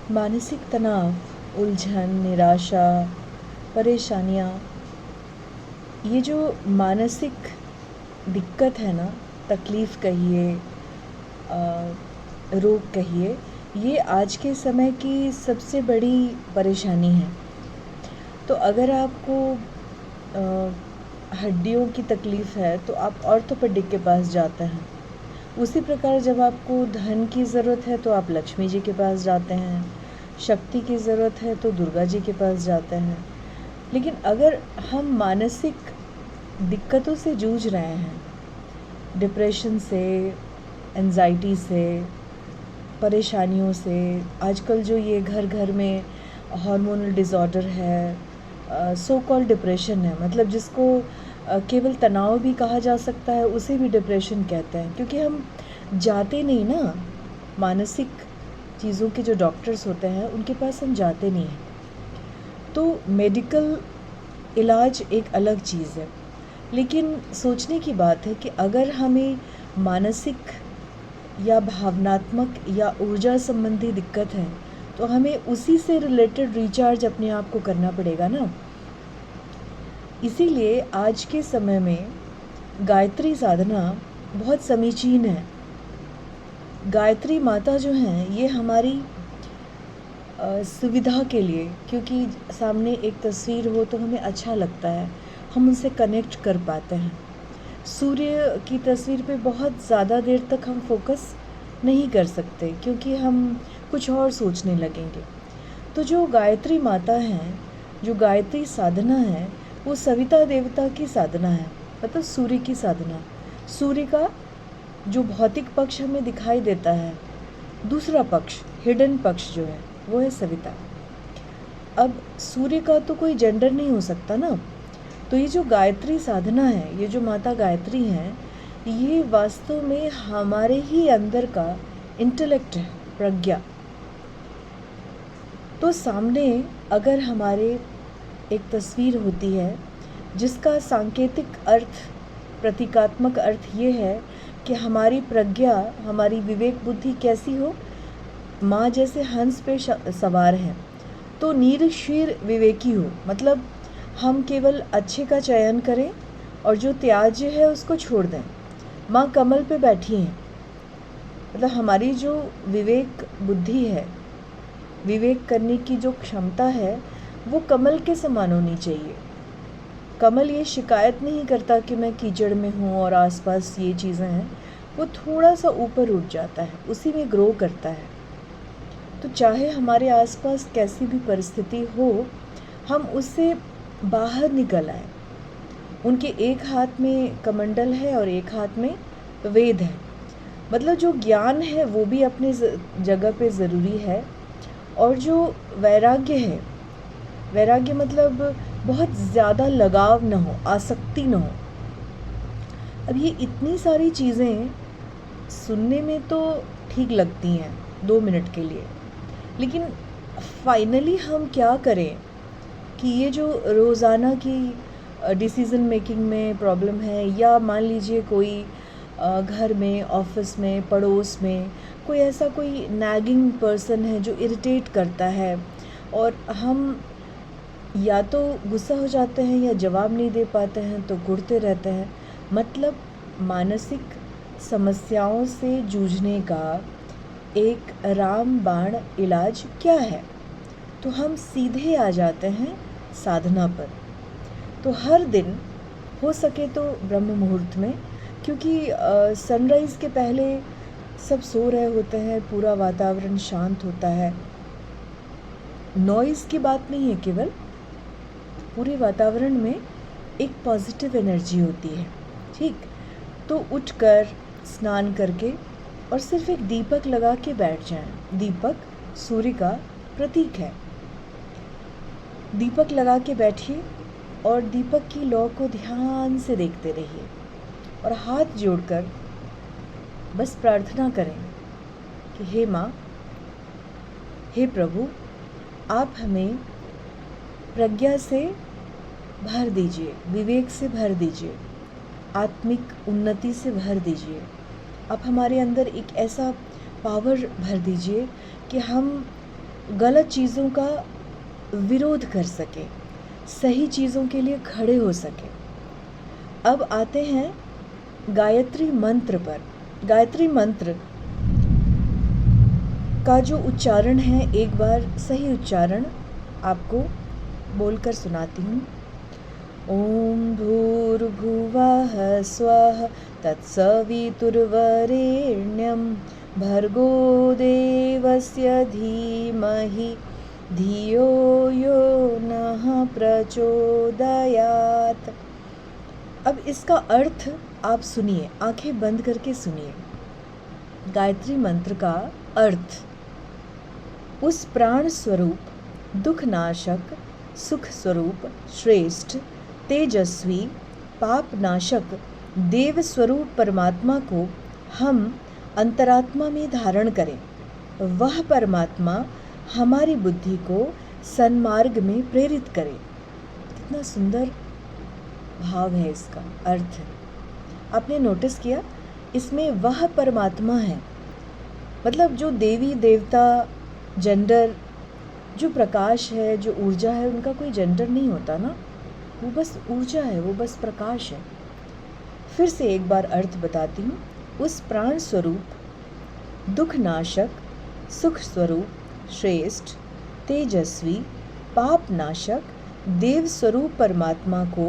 मानसिक तनाव, उलझन, निराशा, परेशानियाँ, ये जो मानसिक दिक्कत है ना, तकलीफ़ कहिए, रोग कहिए, ये आज के समय की सबसे बड़ी परेशानी है। तो अगर आपको हड्डियों की तकलीफ़ है तो आप ऑर्थोपेडिक के पास जाते हैं। उसी प्रकार जब आपको धन की ज़रूरत है तो आप लक्ष्मी जी के पास जाते हैं, शक्ति की ज़रूरत है तो दुर्गा जी के पास जाते हैं। लेकिन अगर हम मानसिक दिक्कतों से जूझ रहे हैं, डिप्रेशन से, एंजाइटी से, परेशानियों से, आजकल जो ये घर घर में हार्मोनल डिसऑर्डर है, सो कॉल्ड डिप्रेशन है, मतलब जिसको केवल तनाव भी कहा जा सकता है, उसे भी डिप्रेशन कहते हैं, क्योंकि हम जाते नहीं ना, मानसिक चीज़ों के जो डॉक्टर्स होते हैं उनके पास हम जाते नहीं हैं। तो मेडिकल इलाज एक अलग चीज़ है, लेकिन सोचने की बात है कि अगर हमें मानसिक या भावनात्मक या ऊर्जा संबंधी दिक्कत है तो हमें उसी से रिलेटेड रिचार्ज अपने आप को करना पड़ेगा ना। इसीलिए आज के समय में गायत्री साधना बहुत समीचीन है। गायत्री माता जो हैं ये हमारी सुविधा के लिए, क्योंकि सामने एक तस्वीर हो तो हमें अच्छा लगता है, हम उनसे कनेक्ट कर पाते हैं। सूर्य की तस्वीर पे बहुत ज़्यादा देर तक हम फोकस नहीं कर सकते क्योंकि हम कुछ और सोचने लगेंगे। तो जो गायत्री माता हैं, जो गायत्री साधना है, वो सविता देवता की साधना है, मतलब सूर्य की साधना। सूर्य का जो भौतिक पक्ष हमें दिखाई देता है, दूसरा पक्ष, हिडन पक्ष जो है, वो है सविता। अब सूर्य का तो कोई जेंडर नहीं हो सकता ना। तो ये जो गायत्री साधना है, ये जो माता गायत्री हैं, ये वास्तव में हमारे ही अंदर का इंटेलेक्ट है, प्रज्ञा। तो सामने अगर हमारे एक तस्वीर होती है जिसका सांकेतिक अर्थ, प्रतीकात्मक अर्थ ये है कि हमारी प्रज्ञा, हमारी विवेक बुद्धि कैसी हो, माँ जैसे हंस पे सवार है, तो नीरशीर विवेकी हो, मतलब हम केवल अच्छे का चयन करें और जो त्याज्य है उसको छोड़ दें। माँ कमल पे बैठी हैं, मतलब हमारी जो विवेक बुद्धि है, विवेक करने की जो क्षमता है, वो कमल के समान होनी चाहिए। कमल ये शिकायत नहीं करता कि मैं कीचड़ में हूँ और आसपास ये चीज़ें हैं, वो थोड़ा सा ऊपर उठ जाता है, उसी में ग्रो करता है। तो चाहे हमारे आसपास कैसी भी परिस्थिति हो, हम उससे बाहर निकल आए। उनके एक हाथ में कमंडल है और एक हाथ में वेद है, मतलब जो ज्ञान है वो भी अपने जगह पे ज़रूरी है, और जो वैराग्य है, वैराग्य मतलब बहुत ज़्यादा लगाव न हो, आसक्ति न हो। अब ये इतनी सारी चीज़ें सुनने में तो ठीक लगती हैं 2 मिनट के लिए, लेकिन फाइनली हम क्या करें कि ये जो रोज़ाना की डिसीज़न मेकिंग में प्रॉब्लम है, या मान लीजिए कोई घर में, ऑफिस में, पड़ोस में कोई ऐसा कोई नैगिंग पर्सन है जो इरिटेट करता है, और हम या तो गुस्सा हो जाते हैं या जवाब नहीं दे पाते हैं तो कुढ़ते रहते हैं। मतलब मानसिक समस्याओं से जूझने का एक रामबाण इलाज क्या है? तो हम सीधे आ जाते हैं साधना पर। तो हर दिन हो सके तो ब्रह्म मुहूर्त में, क्योंकि सनराइज़ के पहले सब सो रहे होते हैं, पूरा वातावरण शांत होता है, नॉइज़ की बात नहीं है केवल, पूरे वातावरण में एक पॉजिटिव एनर्जी होती है। ठीक, तो उठकर स्नान करके और सिर्फ एक दीपक लगा के बैठ जाएं। दीपक सूर्य का प्रतीक है। दीपक लगा के बैठिए और दीपक की लौ को ध्यान से देखते रहिए और हाथ जोड़कर बस प्रार्थना करें कि हे माँ, हे प्रभु, आप हमें प्रज्ञा से भर दीजिए, विवेक से भर दीजिए, आत्मिक उन्नति से भर दीजिए। आप हमारे अंदर एक ऐसा पावर भर दीजिए कि हम गलत चीज़ों का विरोध कर सके, सही चीज़ों के लिए खड़े हो सके। अब आते हैं गायत्री मंत्र पर। गायत्री मंत्र का जो उच्चारण है, एक बार सही उच्चारण आपको बोलकर सुनाती हूँ। ओम भूर्भुवः स्वः तत्सवितुर्वरेण्यं भर्गो देवस्य धीमहि धियो यो नः प्रचोदयात्। अब इसका अर्थ आप सुनिए, आंखें बंद करके सुनिए। गायत्री मंत्र का अर्थ: उस प्राण स्वरूप, दुख नाशक, सुख स्वरूप, श्रेष्ठ, तेजस्वी, पाप नाशक देव स्वरूप परमात्मा को हम अंतरात्मा में धारण करें। वह परमात्मा हमारी बुद्धि को सन्मार्ग में प्रेरित करे। कितना सुंदर भाव है, इसका अर्थ है। आपने नोटिस किया, इसमें वह परमात्मा है, मतलब जो देवी देवता, जेंडर, जो प्रकाश है, जो ऊर्जा है, उनका कोई जेंडर नहीं होता ना, वो बस ऊर्जा है, वो बस प्रकाश है। फिर से एक बार अर्थ बताती हूँ। उस प्राण स्वरूप, दुख नाशक, सुख स्वरूप, श्रेष्ठ, तेजस्वी, पाप नाशक देव स्वरूप परमात्मा को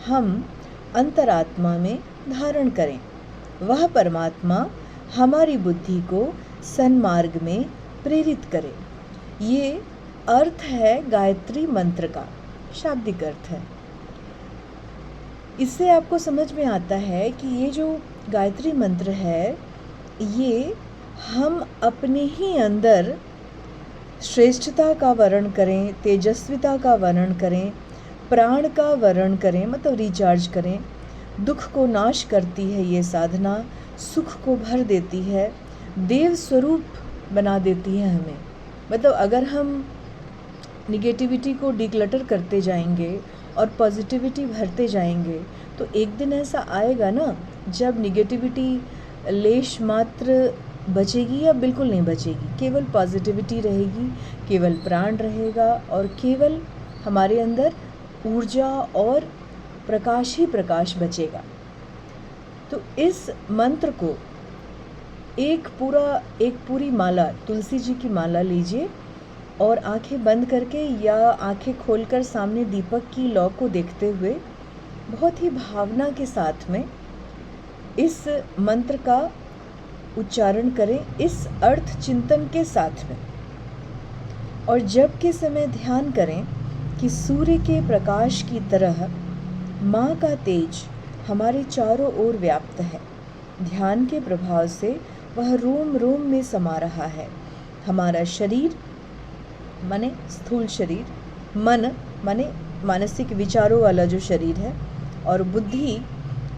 हम अंतरात्मा में धारण करें। वह परमात्मा हमारी बुद्धि को सन्मार्ग में प्रेरित करे। ये अर्थ है गायत्री मंत्र का, शाब्दिक अर्थ है। इससे आपको समझ में आता है कि ये जो गायत्री मंत्र है, ये हम अपने ही अंदर श्रेष्ठता का वर्णन करें, तेजस्विता का वर्णन करें, प्राण का वर्णन करें, मतलब रिचार्ज करें। दुख को नाश करती है ये साधना, सुख को भर देती है, देव स्वरूप बना देती है हमें। मतलब अगर हम निगेटिविटी को डिक्लटर करते जाएंगे और पॉजिटिविटी भरते जाएंगे, तो एक दिन ऐसा आएगा ना, जब निगेटिविटी लेश मात्र बचेगी या बिल्कुल नहीं बचेगी, केवल पॉजिटिविटी रहेगी, केवल प्राण रहेगा और केवल हमारे अंदर ऊर्जा और प्रकाश ही प्रकाश बचेगा। तो इस मंत्र को एक पूरी माला, तुलसी जी की माला लीजिए और आंखें बंद करके या आंखें खोलकर सामने दीपक की लौ को देखते हुए बहुत ही भावना के साथ में इस मंत्र का उच्चारण करें, इस अर्थ चिंतन के साथ में। और जब के समय ध्यान करें कि सूर्य के प्रकाश की तरह माँ का तेज हमारे चारों ओर व्याप्त है। ध्यान के प्रभाव से वह रोम रोम में समा रहा है। हमारा शरीर माने स्थूल शरीर, मन माने मानसिक विचारों वाला जो शरीर है, और बुद्धि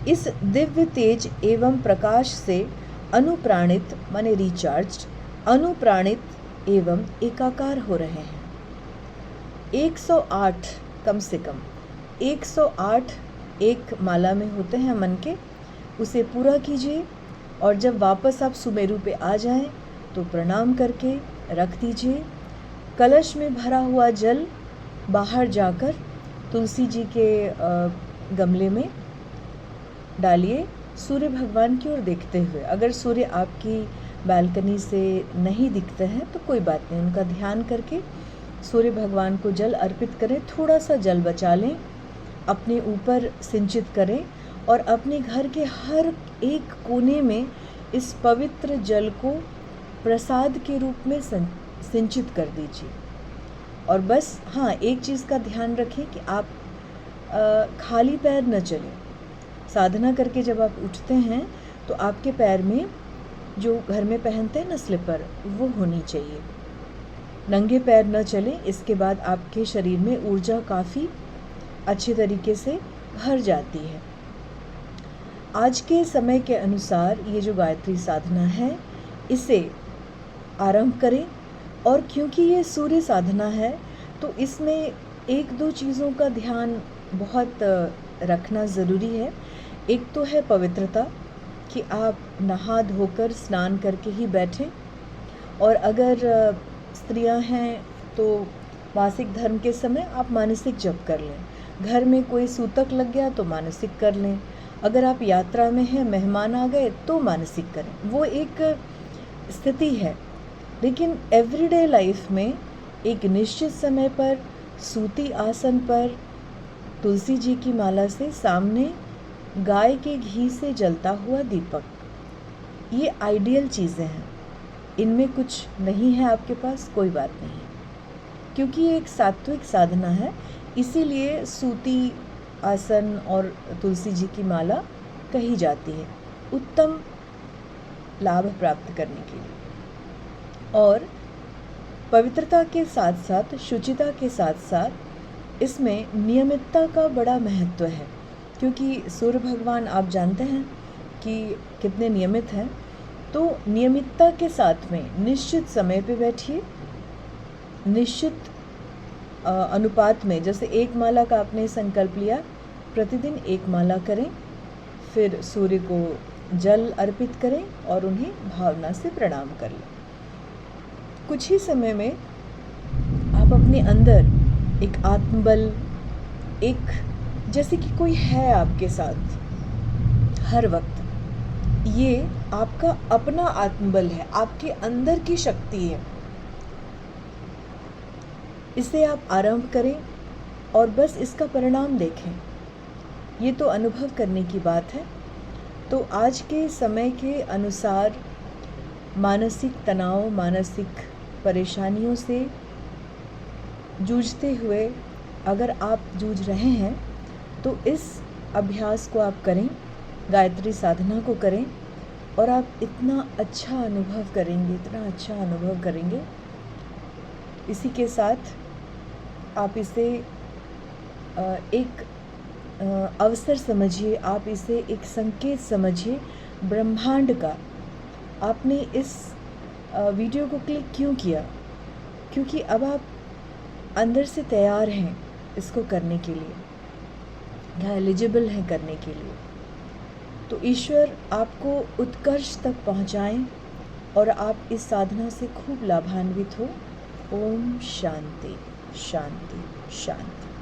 इस दिव्य तेज एवं प्रकाश से अनुप्राणित माने रिचार्ज्ड, अनुप्राणित एवं एकाकार हो रहे हैं। 108 कम से कम 108 एक माला में होते हैं मन के, उसे पूरा कीजिए। और जब वापस आप सुमेरु पे आ जाएं तो प्रणाम करके रख दीजिए। कलश में भरा हुआ जल बाहर जाकर तुलसी जी के गमले में डालिए, सूर्य भगवान की ओर देखते हुए। अगर सूर्य आपकी बालकनी से नहीं दिखते हैं तो कोई बात नहीं, उनका ध्यान करके सूर्य भगवान को जल अर्पित करें। थोड़ा सा जल बचा लें, अपने ऊपर सिंचित करें और अपने घर के हर एक कोने में इस पवित्र जल को प्रसाद के रूप में सिंचित कर दीजिए। और बस हाँ, एक चीज़ का ध्यान रखें कि आप खाली पैर न चलें। साधना करके जब आप उठते हैं तो आपके पैर में जो घर में पहनते हैं ना स्लीपर, वो होनी चाहिए। नंगे पैर न चलें। इसके बाद आपके शरीर में ऊर्जा काफ़ी अच्छे तरीके से भर जाती है। आज के समय के अनुसार ये जो गायत्री साधना है, इसे आरंभ करें। और क्योंकि ये सूर्य साधना है तो इसमें एक दो चीज़ों का ध्यान बहुत रखना ज़रूरी है। एक तो है पवित्रता, कि आप नहा धोकर स्नान करके ही बैठें। और अगर स्त्रियां हैं तो मासिक धर्म के समय आप मानसिक जप कर लें। घर में कोई सूतक लग गया तो मानसिक कर लें। अगर आप यात्रा में हैं, मेहमान आ गए तो मानसिक करें। वो एक स्थिति है। लेकिन एवरीडे लाइफ में एक निश्चित समय पर सूती आसन पर तुलसी जी की माला से सामने गाय के घी से जलता हुआ दीपक, ये आइडियल चीज़ें हैं। इनमें कुछ नहीं है आपके पास, कोई बात नहीं, क्योंकि ये एक सात्विक साधना है। इसीलिए सूती आसन और तुलसी जी की माला कही जाती है उत्तम लाभ प्राप्त करने के लिए। और पवित्रता के साथ साथ, शुचिता के साथ साथ इसमें नियमितता का बड़ा महत्व है, क्योंकि सूर्य भगवान आप जानते हैं कि कितने नियमित हैं। तो नियमितता के साथ में निश्चित समय पे बैठिए, निश्चित अनुपात में, जैसे एक माला का आपने संकल्प लिया, प्रतिदिन एक माला करें, फिर सूर्य को जल अर्पित करें और उन्हें भावना से प्रणाम कर लें। कुछ ही समय में आप अपने अंदर एक आत्मबल, एक जैसे कि कोई है आपके साथ हर वक्त, ये आपका अपना आत्मबल है, आपके अंदर की शक्ति है। इसे आप आरंभ करें और बस इसका परिणाम देखें। ये तो अनुभव करने की बात है। तो आज के समय के अनुसार मानसिक तनाव, मानसिक परेशानियों से जूझते हुए अगर आप जूझ रहे हैं तो इस अभ्यास को आप करें, गायत्री साधना को करें, और आप इतना अच्छा अनुभव करेंगे, इतना अच्छा अनुभव करेंगे। इसी के साथ आप इसे एक अवसर समझिए, आप इसे एक संकेत समझिए ब्रह्मांड का। आपने इस वीडियो को क्लिक क्यों किया? क्योंकि अब आप अंदर से तैयार हैं इसको करने के लिए, या एलिजिबल हैं करने के लिए। तो ईश्वर आपको उत्कर्ष तक पहुंचाएं और आप इस साधना से खूब लाभान्वित हो। ओम शांति शांति शांति।